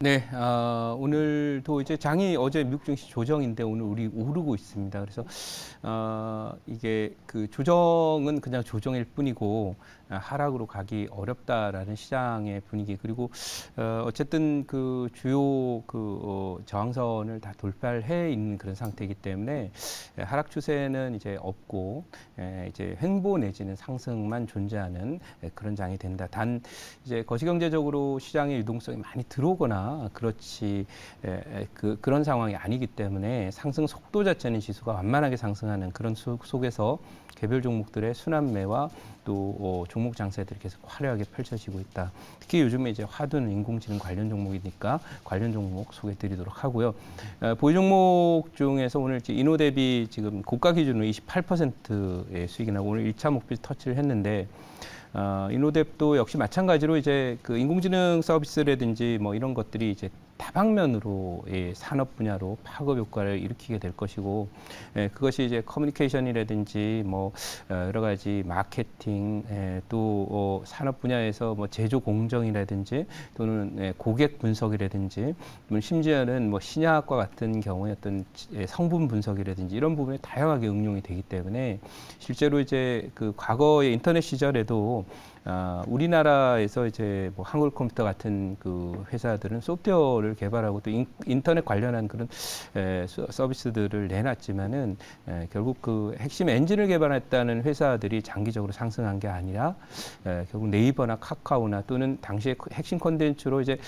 네, 오늘도 이제 장이 어제 미국 증시 조정인데 오늘 우리 오르고 있습니다. 그래서 이게 그 조정은 그냥 조정일 뿐이고 하락으로 가기 어렵다라는 시장의 분위기 그리고 어쨌든 그 주요 저항선을 다 돌파해 있는 그런 상태이기 때문에 하락 추세는 이제 없고 이제 횡보 내지는 상승만 존재하는 그런 장이 된다. 단 이제 거시경제적으로 시장의 유동성이 많이 들어오거나 그렇지 그런 상황이 아니기 때문에 상승 속도 자체는 지수가 완만하게 상승하는 그런 속에서 개별 종목들의 순환매와 또 종목 장세들이 계속 화려하게 펼쳐지고 있다. 특히 요즘에 이제 화두는 인공지능 관련 종목이니까 관련 종목 소개드리도록 하고요. 보유 종목 중에서 오늘 이제 인호 대비 지금 고가 기준으로 28%의 수익이 나고 오늘 1차 목표 터치를 했는데 인호뎁도 역시 마찬가지로 이제 그 인공지능 서비스라든지 뭐 이런 것들이 이제 다방면으로 산업 분야로 파급 효과를 일으키게 될 것이고 그것이 이제 커뮤니케이션이라든지 뭐 여러 가지 마케팅 또 산업 분야에서 뭐 제조 공정이라든지 또는 고객 분석이라든지 또는 심지어는 뭐 신약과 같은 경우에 어떤 성분 분석이라든지 이런 부분에 다양하게 응용이 되기 때문에 실제로 이제 그 과거의 인터넷 시절에도 우리나라에서 이제 뭐 한국컴퓨터 같은 그 회사들은 소프트웨어를 개발하고 또 인터넷 관련한 그런 서비스들을 내놨지만은 결국 그 핵심 엔진을 개발했다는 회사들이 장기적으로 상승한 게 아니라 결국 네이버나 카카오나 또는 당시에 핵심 콘텐츠로 이제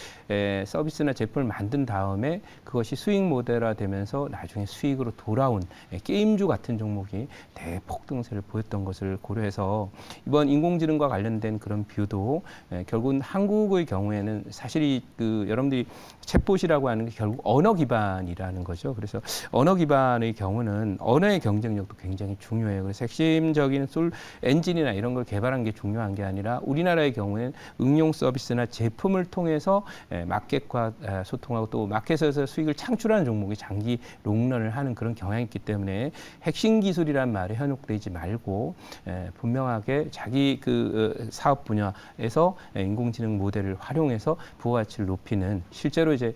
서비스나 제품을 만든 다음에 그것이 수익 모델화되면서 나중에 수익으로 돌아온 게임주 같은 종목이 대폭등세를 보였던 것을 고려해서 이번 인공지능과 관련된 그런 뷰도 결국은 한국의 경우에는 사실 그 여러분들이 챗봇이라고 하는 게 결국 언어 기반이라는 거죠. 그래서 언어 기반의 경우는 언어의 경쟁력도 굉장히 중요해요. 그래서 핵심적인 엔진이나 이런 걸 개발한 게 중요한 게 아니라 우리나라의 경우에는 응용 서비스나 제품을 통해서 마켓과 소통하고 또 마켓에서 수익을 창출하는 종목이 장기 롱런을 하는 그런 경향이 있기 때문에 핵심 기술이란 말에 현혹되지 말고 분명하게 자기 그 사업 분야에서 인공지능 모델을 활용해서 부가가치를 높이는 실제로 이제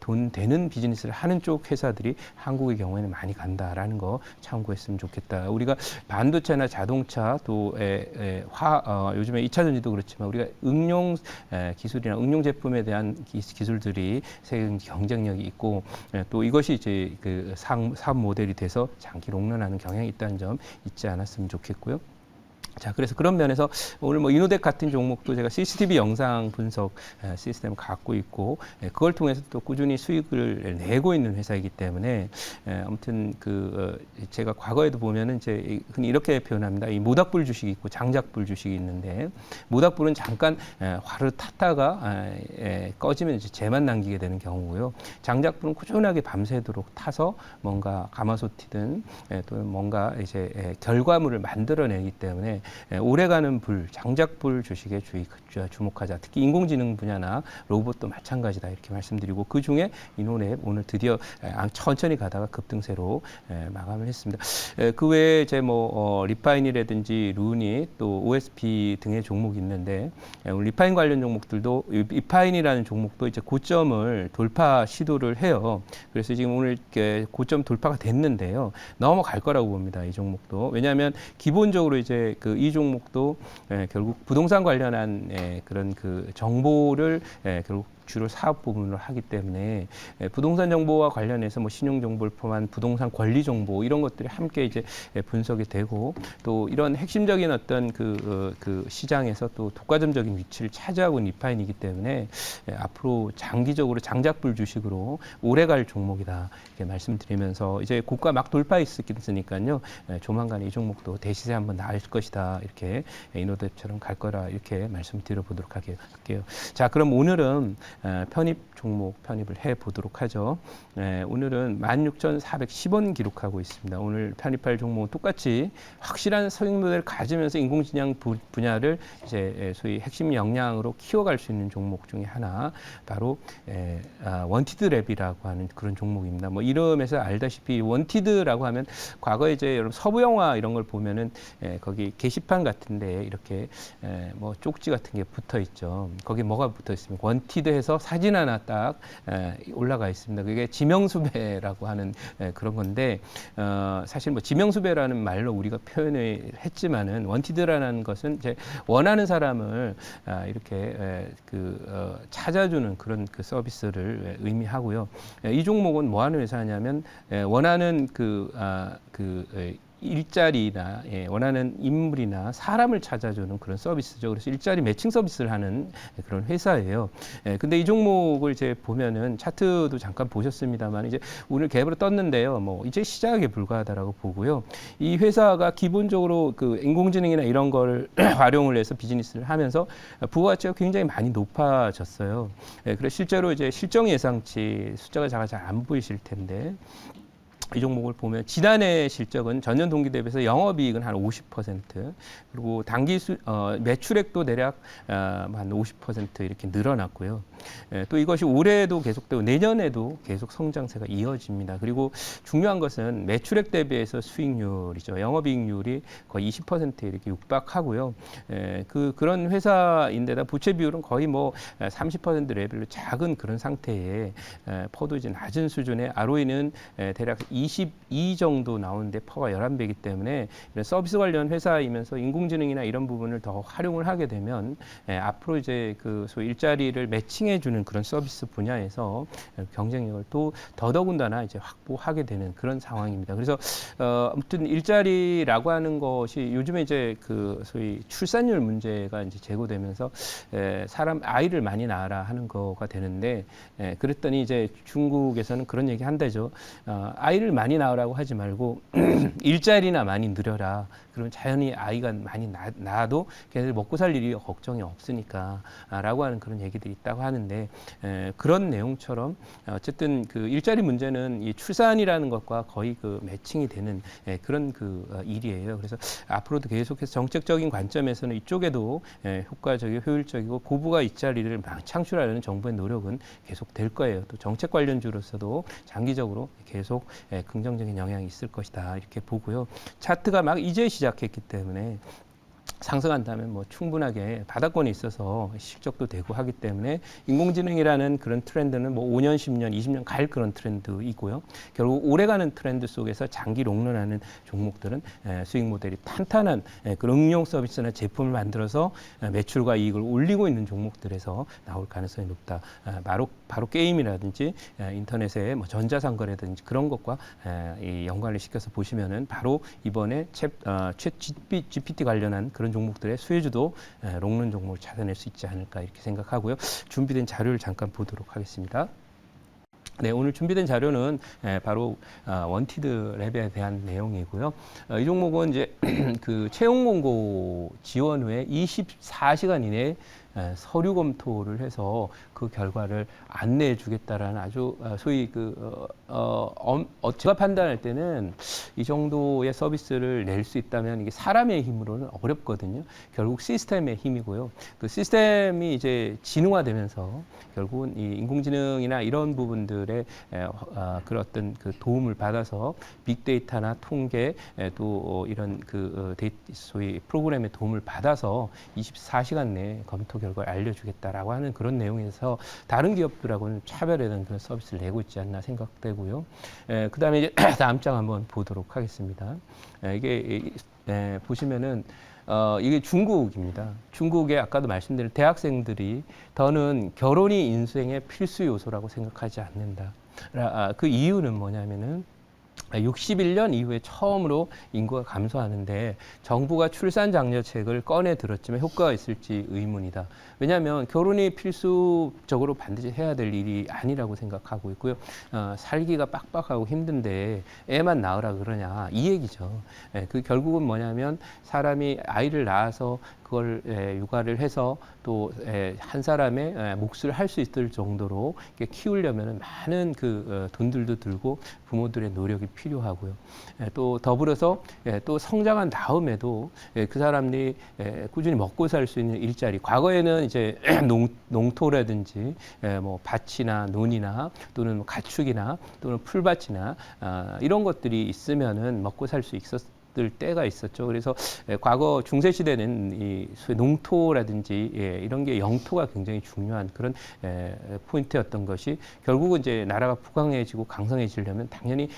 돈 되는 비즈니스를 하는 쪽 회사들이 한국의 경우에는 많이 간다라는 거 참고했으면 좋겠다. 우리가 반도체나 자동차 또 요즘에 2차 전지도 그렇지만 우리가 응용 기술이나 응용 제품에 대한 기술들이 세계 경쟁력이 있고 또 이것이 이제 그 사업 모델이 돼서 장기 롱런하는 경향이 있다는 점 잊지 않았으면 좋겠고요. 자, 그래서 그런 면에서 오늘 뭐 이노덱 같은 종목도 제가 CCTV 영상 분석 시스템을 갖고 있고 그걸 통해서 또 꾸준히 수익을 내고 있는 회사이기 때문에 아무튼 제가 과거에도 보면은 이제 흔히 이렇게 표현합니다. 이 모닥불 주식이 있고 장작불 주식이 있는데 모닥불은 잠깐 화를 탔다가 꺼지면 이제 재만 남기게 되는 경우고요. 장작불은 꾸준하게 밤새도록 타서 뭔가 가마솥이든 또는 뭔가 이제 결과물을 만들어내기 때문에 오래가는 장작불 주식에 주목하자. 특히 인공지능 분야나 로봇도 마찬가지다 이렇게 말씀드리고 그 중에 인호뎁 오늘 드디어 천천히 가다가 급등세로 마감을 했습니다. 그 외에 이제 뭐 리파인이라든지 루니 또 OSP 등의 종목이 있는데 리파인 관련 종목들도 리파인이라는 종목도 이제 고점을 돌파 시도를 해요. 그래서 지금 오늘 고점 돌파가 됐는데요. 넘어갈 거라고 봅니다. 이 종목도. 왜냐하면 기본적으로 이제 이 종목도 결국 부동산 관련한 그런 그 정보를 결국 주로 사업 부분으로 하기 때문에 부동산 정보와 관련해서 뭐 신용 정보를 포함한 부동산 권리 정보 이런 것들이 함께 이제 분석이 되고 또 이런 핵심적인 어떤 그 시장에서 또 독과점적인 위치를 차지하고 있는 리파인이기 때문에 앞으로 장기적으로 장작불 주식으로 오래갈 종목이다 이렇게 말씀드리면서 이제 고가 막 돌파했으니까요 조만간 이 종목도 대시세 한번 나올 것이다 이렇게 인호뎁처럼 갈 거라 이렇게 말씀드려보도록 할게요. 자, 그럼 오늘은 편입 종목 편입을 해 보도록 하죠. 오늘은 16,410원 기록하고 있습니다. 오늘 편입할 종목은 똑같이 확실한 수익 모델을 가지면서 인공지능 분야를 이제 소위 핵심 역량으로 키워갈 수 있는 종목 중에 하나 바로 원티드 랩이라고 하는 그런 종목입니다. 뭐 이름에서 알다시피 원티드라고 하면 과거에 이제 여러분 서부 영화 이런 걸 보면은 거기 게시판 같은데 이렇게 뭐 쪽지 같은 게 붙어 있죠. 거기 뭐가 붙어 있습니까? 원티드 해서 해서 사진 하나 딱 올라가 있습니다. 그게 지명수배라고 하는 그런 건데 사실 뭐 지명수배라는 말로 우리가 표현을 했지만은 원티드라는 것은 이제 원하는 사람을 이렇게 찾아주는 그런 그 서비스를 의미하고요. 이 종목은 뭐 하는 회사냐면 원하는 일자리나 원하는 인물이나 사람을 찾아주는 그런 서비스죠. 그래서 일자리 매칭 서비스를 하는 그런 회사예요. 근데 이 종목을 이제 보면은 차트도 잠깐 보셨습니다만 이제 오늘 갭으로 떴는데요. 뭐 이제 시작에 불과하다라고 보고요. 이 회사가 기본적으로 그 인공지능이나 이런 거를 활용을 해서 비즈니스를 하면서 부가가치가 굉장히 많이 높아졌어요. 그래서 실제로 이제 실적 예상치 숫자가 잘 안 보이실 텐데. 이 종목을 보면 지난해 실적은 전년 동기 대비해서 영업이익은 한 50% 그리고 매출액도 대략 한 50% 이렇게 늘어났고요. 또 이것이 올해도 계속되고 내년에도 계속 성장세가 이어집니다. 그리고 중요한 것은 매출액 대비해서 수익률이죠. 영업이익률이 거의 20% 이렇게 육박하고요. 그런 회사인데다 부채 비율은 거의 뭐 30% 레벨로 작은 그런 상태에 퍼도 이제 낮은 수준의 ROE는 대략 22 정도 나오는데 퍼가 11배이기 때문에 이런 서비스 관련 회사이면서 인공지능이나 이런 부분을 더 활용을 하게 되면 앞으로 이제 그 소위 일자리를 매칭해 주는 그런 서비스 분야에서 경쟁력을 또 더더군다나 이제 확보하게 되는 그런 상황입니다. 그래서 아무튼 일자리라고 하는 것이 요즘에 이제 그 소위 출산율 문제가 이제 제고되면서 사람 아이를 많이 낳아라 하는 거가 되는데 그랬더니 이제 중국에서는 그런 얘기 한다죠. 아이를 많이 낳으라고 하지 말고 일자리나 많이 늘려라. 그러면 자연히 아이가 많이 낳아도 걔네들 먹고 살 일이 걱정이 없으니까 라고 하는 그런 얘기들이 있다고 하는데 그런 내용처럼 어쨌든 그 일자리 문제는 이 출산이라는 것과 거의 그 매칭이 되는 그런 그 일이에요. 그래서 앞으로도 계속해서 정책적인 관점에서는 이쪽에도 효과적이고 효율적이고 고부가 일자리를 창출하려는 정부의 노력은 계속 될 거예요. 또 정책 관련주로서도 장기적으로 계속 긍정적인 영향이 있을 것이다 이렇게 보고요. 차트가 막 이제 시작했기 때문에 상승한다면 뭐 충분하게 바닥권에 있어서 실적도 되고 하기 때문에 인공지능이라는 그런 트렌드는 뭐 5년, 10년, 20년 갈 그런 트렌드이고요. 결국 오래가는 트렌드 속에서 장기 롱런하는 종목들은 수익 모델이 탄탄한 그런 응용 서비스나 제품을 만들어서 매출과 이익을 올리고 있는 종목들에서 나올 가능성이 높다. 바로 게임이라든지 인터넷의 뭐 전자상거래든지 그런 것과 이 연관을 시켜서 보시면은 바로 이번에 챗 GPT 관련한 그런 종목들의 수혜주도 롱런 종목을 찾아낼 수 있지 않을까 이렇게 생각하고요. 준비된 자료를 잠깐 보도록 하겠습니다. 네, 오늘 준비된 자료는 바로 원티드 랩에 대한 내용이고요. 이 종목은 이제 그 채용 공고 지원 후에 24시간 이내에 서류 검토를 해서 그 결과를 안내해 주겠다라는 아주 소위 제가 판단할 때는 이 정도의 서비스를 낼 수 있다면 이게 사람의 힘으로는 어렵거든요. 결국 시스템의 힘이고요. 그 시스템이 이제 지능화되면서 결국은 이 인공지능이나 이런 부분들의 그런 어떤 그 도움을 받아서 빅데이터나 통계 또 이런 소위 프로그램의 도움을 받아서 24시간 내에 검토 결과를 알려주겠다라고 하는 그런 내용에서 다른 기업들하고는 차별화된 그런 서비스를 내고 있지 않나 생각되고요. 그 다음에 이제 다음 장 한번 보도록 하겠습니다. 이게 보시면은 이게 중국입니다. 중국의 아까도 말씀드린 대학생들이 더는 결혼이 인생의 필수 요소라고 생각하지 않는다. 그 이유는 뭐냐면은 61년 이후에 처음으로 인구가 감소하는데 정부가 출산 장려책을 꺼내 들었지만 효과가 있을지 의문이다. 왜냐하면 결혼이 필수적으로 반드시 해야 될 일이 아니라고 생각하고 있고요. 살기가 빡빡하고 힘든데 애만 낳으라 그러냐 이 얘기죠. 그 결국은 뭐냐면 사람이 아이를 낳아서 그걸 육아를 해서 또 한 사람의 몫을 할 수 있을 정도로 키우려면 많은 그 돈들도 들고 부모들의 노력이 필요하고요. 또 더불어서 또 성장한 다음에도 그 사람들이 꾸준히 먹고 살 수 있는 일자리. 과거에는 이제 농토라든지 뭐 밭이나 논이나 또는 가축이나 또는 풀밭이나 이런 것들이 있으면은 먹고 살 수 종목들 때가 있었죠. 그래서 과거 중세 시대는 이 소위 농토라든지 이런 게 영토가 굉장히 중요한 그런 포인트였던 것이 결국은 이제 나라가 부강해지고 강성해지려면 당연히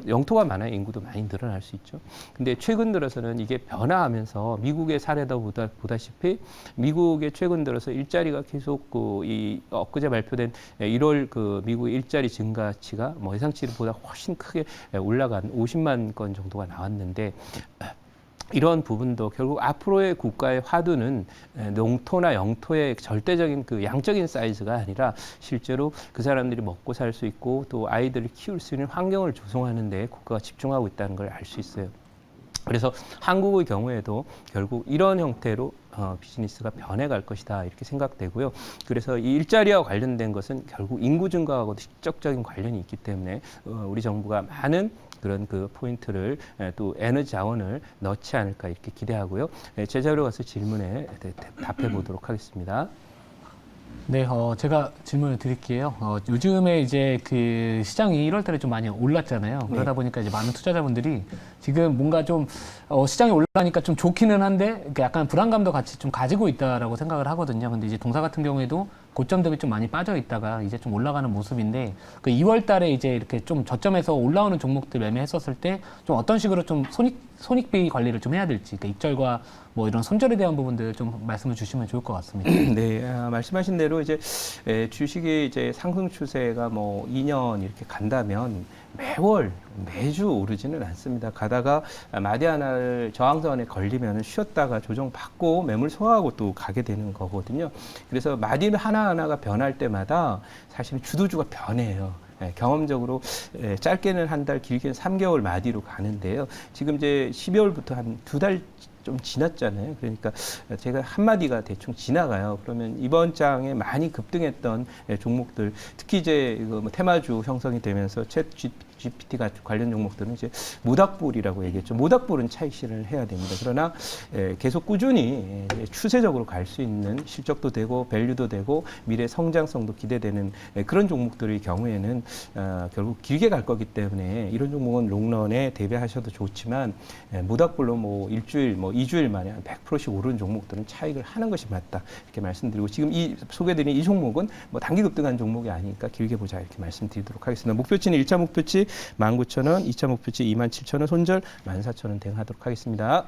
영토가 많아야 인구도 많이 늘어날 수 있죠. 근데 최근 들어서는 이게 변화하면서 미국의 사례도 보다시피 미국의 최근 들어서 일자리가 계속 이 엊그제 발표된 1월 미국 일자리 증가치가 뭐 예상치보다 훨씬 크게 올라간 50만 건 정도가 나왔는데 이런 부분도 결국 앞으로의 국가의 화두는 농토나 영토의 절대적인 양적인 사이즈가 아니라 실제로 그 사람들이 먹고 살 수 있고 또 아이들을 키울 수 있는 환경을 조성하는 데 국가가 집중하고 있다는 걸 알 수 있어요. 그래서 한국의 경우에도 결국 이런 형태로 비즈니스가 변해갈 것이다 이렇게 생각되고요. 그래서 이 일자리와 관련된 것은 결국 인구 증가하고도 직접적인 관련이 있기 때문에 우리 정부가 많은 그런 포인트를 또 에너지 자원을 넣지 않을까 이렇게 기대하고요. 제자로 가서 질문에 답해 보도록 하겠습니다. 네, 제가 질문을 드릴게요. 요즘에 이제 시장이 1월 달에 좀 많이 올랐잖아요. 그러다 보니까 이제 많은 투자자분들이 지금 뭔가 좀 시장이 올라가니까 좀 좋기는 한데 약간 불안감도 같이 좀 가지고 있다라고 생각을 하거든요. 근데 이제 동사 같은 경우에도 고점 대비 좀 많이 빠져 있다가 이제 좀 올라가는 모습인데 2월 달에 이제 이렇게 좀 저점에서 올라오는 종목들 매매했었을 때 좀 어떤 식으로 좀 손익비 관리를 좀 해야 될지, 그러니까 익절과 뭐 이런 손절에 대한 부분들 좀 말씀을 주시면 좋을 것 같습니다. 네, 말씀하신 대로 이제 주식이 이제 상승 추세가 뭐 2년 이렇게 간다면 매주 오르지는 않습니다. 가다가 마디 하나를 저항선에 걸리면 쉬었다가 조정받고 매물 소화하고 또 가게 되는 거거든요. 그래서 마디 하나하나가 변할 때마다 사실은 주도주가 변해요. 경험적으로 짧게는 한 달, 길게는 3개월 마디로 가는데요. 지금 이제 12월부터 한 2달 좀 지났잖아요. 그러니까 제가 한마디가 대충 지나가요. 그러면 이번 장에 많이 급등했던 종목들, 특히 이제 테마주 형성이 되면서 챗 GPT가 관련 종목들은 이제 모닥불이라고 얘기했죠. 모닥불은 차익 실현을 해야 됩니다. 그러나 계속 꾸준히 추세적으로 갈 수 있는 실적도 되고 밸류도 되고 미래 성장성도 기대되는 그런 종목들의 경우에는 결국 길게 갈 거기 때문에 이런 종목은 롱런에 대비하셔도 좋지만 모닥불로 뭐 일주일, 뭐 2주일 만에 한 100%씩 오르는 종목들은 차익을 하는 것이 맞다 이렇게 말씀드리고 지금 소개드린 이 종목은 뭐 단기 급등한 종목이 아니니까 길게 보자 이렇게 말씀드리도록 하겠습니다. 목표치는 1차 목표치 19,000원, 2차 목표치 27,000원, 손절 14,000원 대응하도록 하겠습니다.